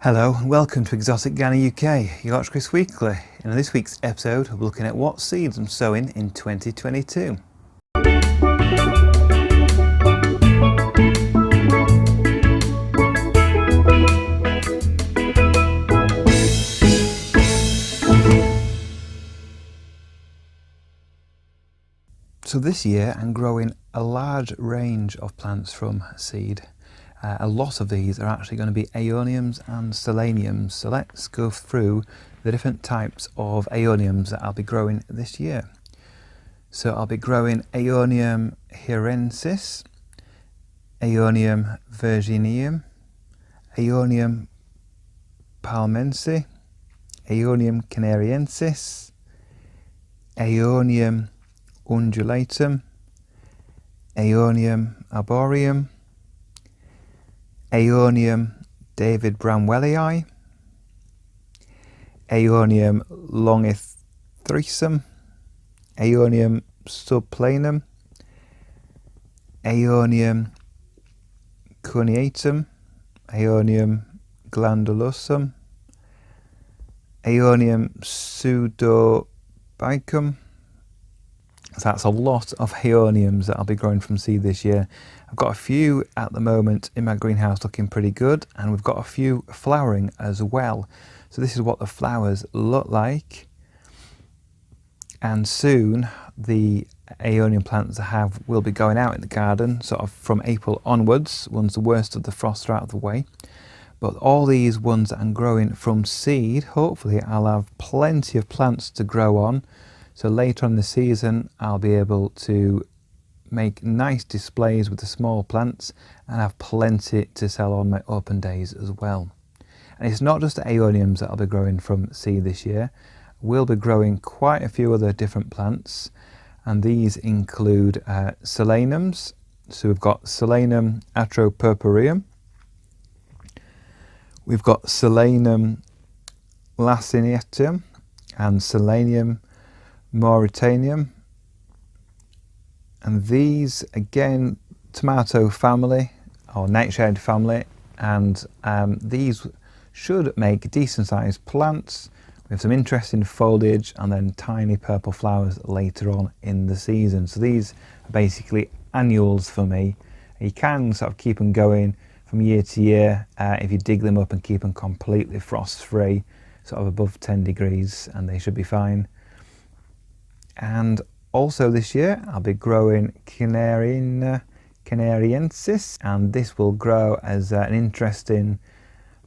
Hello and welcome to Exotic Gardening UK, Yorkshire Kris Weekly. In this week's episode, we're looking at what seeds I'm sowing in 2022. So this year I'm growing a large range of plants from seed. A lot of these are actually going to be Aeoniums and Solanums. So let's go through the different types of Aeoniums that I'll be growing this year. So I'll be growing Aeonium hirensis, Aeonium virginium, Aeonium palmense, Aeonium canariensis, Aeonium undulatum, Aeonium arboreum, Aeonium David Bramwellii, Aeonium longithricum, Aeonium subplanum, Aeonium cuneatum, Aeonium glandulosum, Aeonium pseudobicum. So that's a lot of Aeoniums that I'll be growing from seed this year. I've got a few at the moment in my greenhouse looking pretty good, and we've got a few flowering as well. So this is what the flowers look like. And soon the Aeonium plants I have will be going out in the garden sort of from April onwards, once the worst of the frosts are out of the way. But all these ones that I'm growing from seed, hopefully I'll have plenty of plants to grow on. So later on in the season, I'll be able to make nice displays with the small plants and have plenty to sell on my open days as well. And it's not just the Aeoniums that I'll be growing from seed this year. We'll be growing quite a few other different plants, and these include Solanums. So we've got Solanum atropurpureum. We've got Solanum laciniatum and Solanum Mauritanium, and these again tomato family or nightshade family, and these should make decent sized plants with some interesting foliage and then tiny purple flowers later on in the season. So these are basically annuals for me. You can sort of keep them going from year to year if you dig them up and keep them completely frost free, sort of above 10 degrees, and they should be fine. And also this year I'll be growing canariensis, and this will grow as an interesting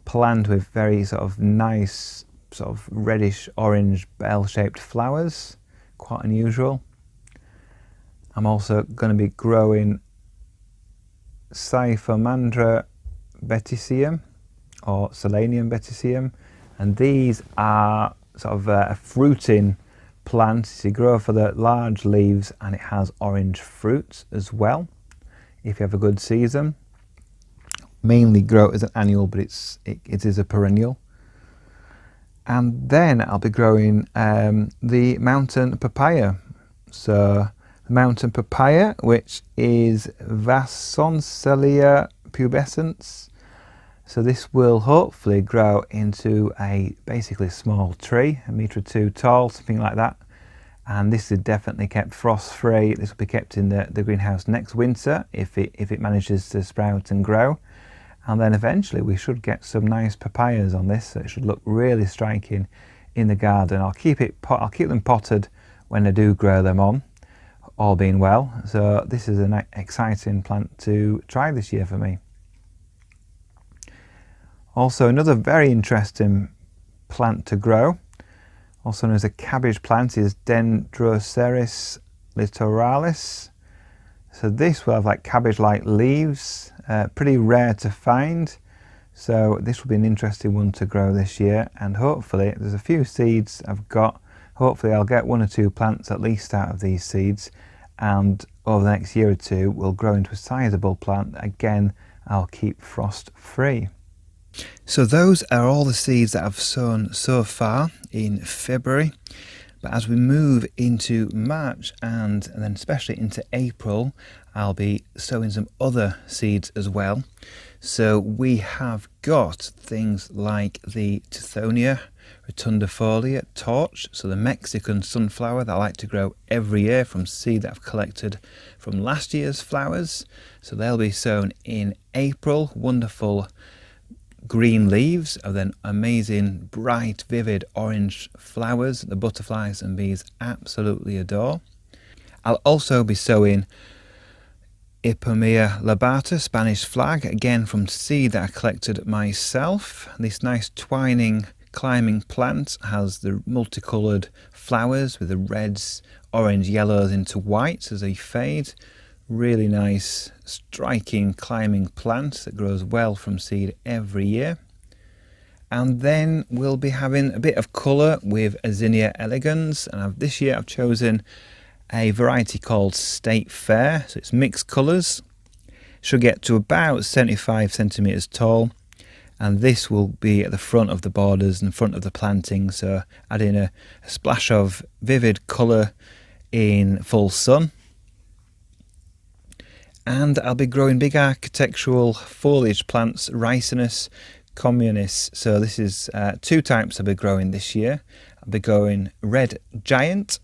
plant with very sort of nice sort of reddish orange bell-shaped flowers, quite unusual. I'm also going to be growing Cyphomandra beticium or Solanum beticium, and these are sort of a fruiting plant. You grow for the large leaves, and it has orange fruits as well if you have a good season. Mainly grow as an annual, but it is a perennial. And then I'll be growing the mountain papaya. So the mountain papaya, which is Vasoncelia pubescens. So this will hopefully grow into a basically small tree, 1 metre or 2 tall, something like that. And this is definitely kept frost free. This will be kept in the greenhouse next winter if it manages to sprout and grow. And then eventually we should get some nice papayas on this, so it should look really striking in the garden. I'll keep them potted when I do grow them on, all being well. So this is an exciting plant to try this year for me. Also, another very interesting plant to grow, also known as a cabbage plant, is Dendroceras littoralis. So this will have like cabbage-like leaves, pretty rare to find. So this will be an interesting one to grow this year, and hopefully there's a few seeds I've got. Hopefully I'll get 1 or 2 plants at least out of these seeds, and over the next year or two will grow into a sizable plant. Again, I'll keep frost free. So those are all the seeds that I've sown so far in February. But as we move into March and then especially into April, I'll be sowing some other seeds as well. So we have got things like the Tithonia rotundifolia torch, so the Mexican sunflower that I like to grow every year from seed that I've collected from last year's flowers. So they'll be sown in April. Wonderful green leaves and then amazing bright vivid orange flowers that the butterflies and bees absolutely adore. I'll also be sowing Ipomea lobata, Spanish flag, again from seed that I collected myself. This nice twining climbing plant has the multicoloured flowers with the reds, orange, yellows into whites as they fade. Really nice, striking climbing plant that grows well from seed every year. And then we'll be having a bit of colour with Aeonium elegans, and this year I've chosen a variety called State Fair, so it's mixed colours. Should get to about 75 centimetres tall, and this will be at the front of the borders and front of the planting, so adding a splash of vivid colour in full sun. And I'll be growing big architectural foliage plants, Ricinus communis. So this is two types I'll be growing this year. I'll be growing red giant,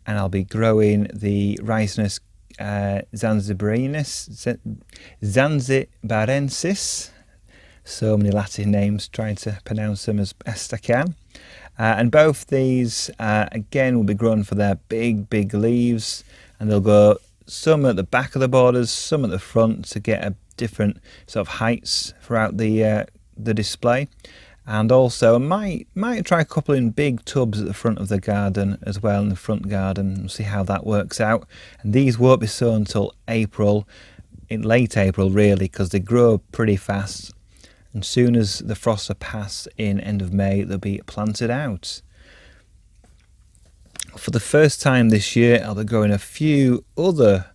and I'll be growing the Ricinus zanzibarensis. So many Latin names, trying to pronounce them as best I can. And both these, again, will be grown for their big leaves, and they'll go some at the back of the borders, some at the front to get a different sort of heights throughout the display. And also I might try a couple in big tubs at the front of the garden as well, in the front garden, and see how that works out. And these won't be sown until April, in late April really, because they grow pretty fast. And soon as the frosts are past in end of May, they'll be planted out. For the first time this year, I'll be growing a few other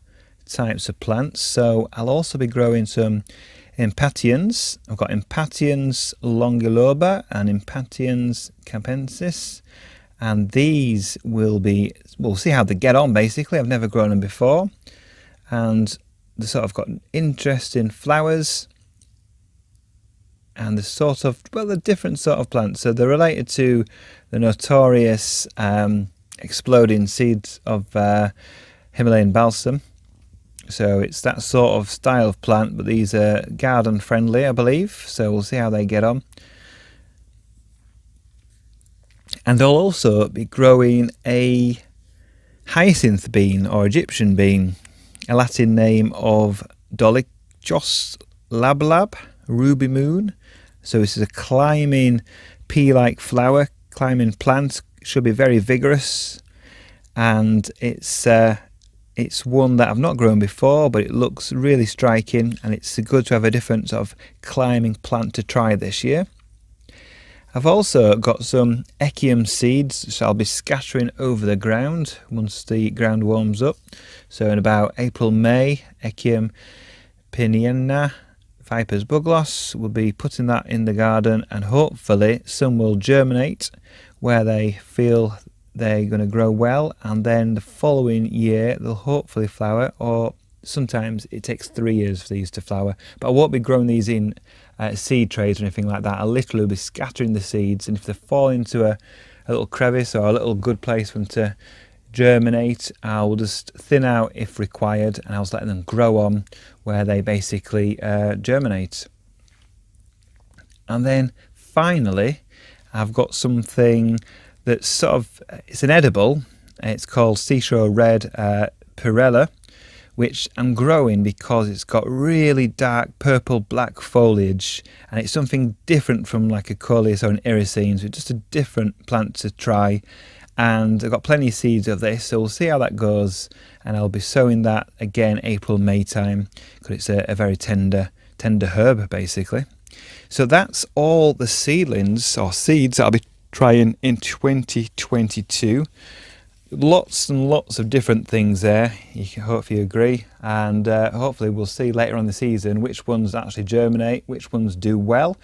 types of plants. So I'll also be growing some Impatiens. I've got Impatiens longiloba and Impatiens capensis. And these we'll see how they get on basically. I've never grown them before. And they sort of got interesting flowers. And they're different sort of plants. So they're related to the notorious exploding seeds of Himalayan balsam. So it's that sort of style of plant, but these are garden friendly, I believe. So we'll see how they get on. And I'll also be growing a hyacinth bean or Egyptian bean, a Latin name of Dolichos lablab, ruby moon. So this is a climbing pea-like flower, climbing plant, should be very vigorous, and it's one that I've not grown before, but it looks really striking, and it's good to have a different sort of climbing plant to try this year. I've also got some Aeonium seeds, which I'll be scattering over the ground once the ground warms up. So in about April, May, Aeonium pinienna, Viper's bugloss, will be putting that in the garden, and hopefully some will germinate where they feel they're going to grow well, and then the following year they'll hopefully flower, or sometimes it takes 3 years for these to flower. But I won't be growing these in seed trays or anything like that. I'll literally be scattering the seeds, and if they fall into a little crevice or a little good place for them to germinate, I'll just thin out if required, and I'll just let them grow on where they basically germinate. And then finally I've got something that's it's an edible. It's called Seashore Red Perella, which I'm growing because it's got really dark purple black foliage, and it's something different from like a coleus or an iricine, so just a different plant to try. And I've got plenty of seeds of this, so we'll see how that goes, and I'll be sowing that again April, May time, because it's a very tender herb basically. So that's all the seedlings or seeds that I'll be trying in 2022. Lots and lots of different things there, hopefully you agree, and hopefully we'll see later on in the season which ones actually germinate, which ones do well,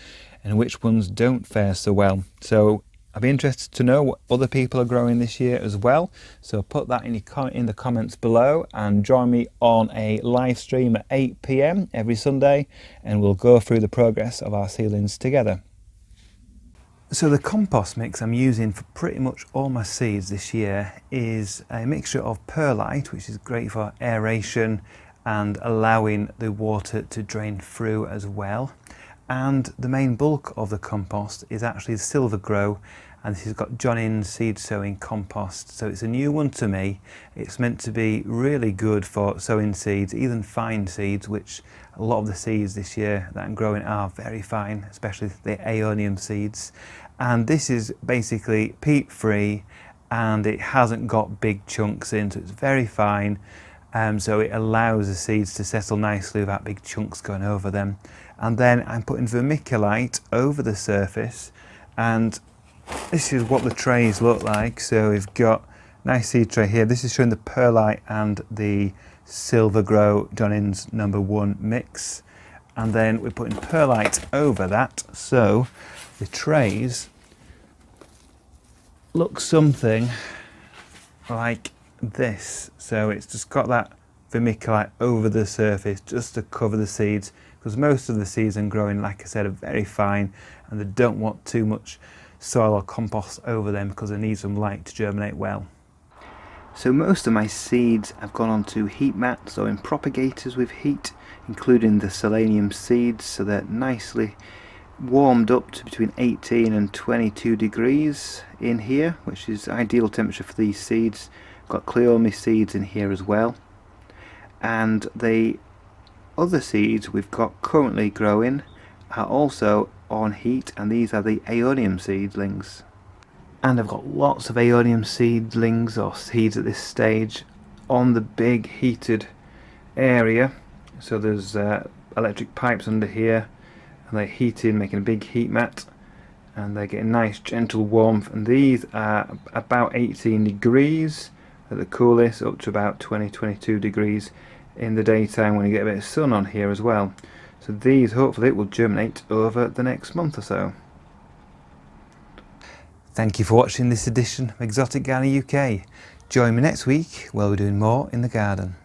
and which ones don't fare so well. So I'd be interested to know what other people are growing this year as well. So put that in the comments below, and join me on a live stream at 8 p.m. every Sunday, and we'll go through the progress of our seedlings together. So the compost mix I'm using for pretty much all my seeds this year is a mixture of perlite, which is great for aeration and allowing the water to drain through as well. And the main bulk of the compost is actually the Silver Grow, and this has got John seed sowing compost. So it's a new one to me. It's meant to be really good for sowing seeds, even fine seeds, which a lot of the seeds this year that I'm growing are very fine, especially the Aeonium seeds. And this is basically peat free, and it hasn't got big chunks in, so it's very fine. So it allows the seeds to settle nicely without big chunks going over them. And then I'm putting vermiculite over the surface, and this is what the trays look like. So we've got a nice seed tray here. This is showing the perlite and the Silver Grow John number 1 mix. And then we're putting perlite over that. So the trays look something like this. So it's just got that vermiculite over the surface just to cover the seeds, because most of the seeds I'm growing, like I said, are very fine and they don't want too much soil or compost over them because they need some light to germinate well. So most of my seeds have gone onto heat mats or in propagators with heat, including the Solanum seeds, so they're nicely warmed up to between 18 and 22 degrees in here, which is ideal temperature for these seeds. Got Cleome seeds in here as well, and the other seeds we've got currently growing are also on heat, and these are the Aeonium seedlings. And I've got lots of Aeonium seedlings or seeds at this stage on the big heated area. So there's electric pipes under here, and they're heating, making a big heat mat, and they're getting nice gentle warmth. And these are about 18 degrees at the coolest, up to about 20-22 degrees in the daytime when you get a bit of sun on here as well. So these, hopefully it will germinate over the next month or so. Thank you for watching this edition of Exotic Gardener UK. Join me next week where we're doing more in the garden.